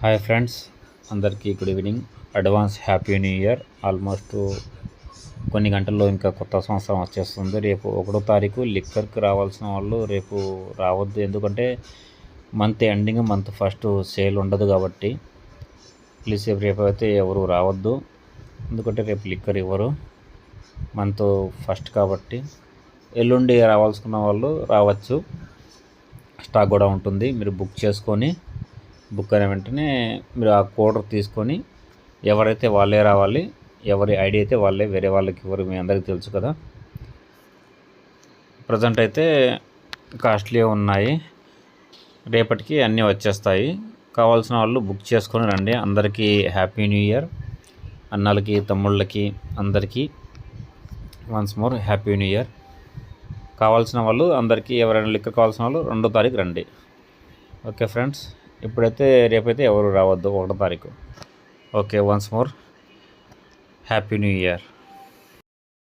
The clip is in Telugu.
హాయ్ ఫ్రెండ్స్, అందరికీ good evening. Advance happy new year. Almost కొన్ని గంటల్లో ఇంకా కొత్త సంవత్సరం వచ్చేస్తుంది. రేపు 1వ తారీఖు లిక్కర్కి రావాల్సిన వాళ్ళు రేపు రావద్దు, ఎందుకంటే month ending, month first sale ఉండదు కాబట్టి ప్లీజ్ రేపు అయితే ఎవరు రావద్దు, ఎందుకంటే రేపు లిక్కర్ ఇవ్వరు మంత్ ఫస్ట్ కాబట్టి. ఎల్లుండి రావాల్సుకున్న వాళ్ళు రావచ్చు, స్టాక్ కూడా ఉంటుంది. మీరు బుక్ చేసుకొని బుక్ అయిన వెంటనే మీరు ఆ కోడ్ తీసుకొని ఎవరైతే వాళ్ళే రావాలి, ఎవరి ఐడి అయితే వాళ్ళే, వేరే వాళ్ళకి ఎవరు మీ అందరికీ తెలుసు కదా. ప్రజెంట్ అయితే కాస్ట్లీ ఉన్నాయి, రేపటికి అన్నీ వచ్చేస్తాయి. కావాల్సిన వాళ్ళు బుక్ చేసుకొని రండి. అందరికీ హ్యాపీ న్యూ ఇయర్. అన్నలకి, తమ్ముళ్ళకి అందరికీ once more happy new year. కావాల్సిన వాళ్ళు అందరికీ, ఎవరైనా లిక్కర్ కావాల్సిన వాళ్ళు 2వ తారీఖు రండి. ఓకే ఫ్రెండ్స్, ఇప్పుడైతే రేపైతే ఎవరు రావద్దు 1వ తారీఖు. Okay, once more happy new year.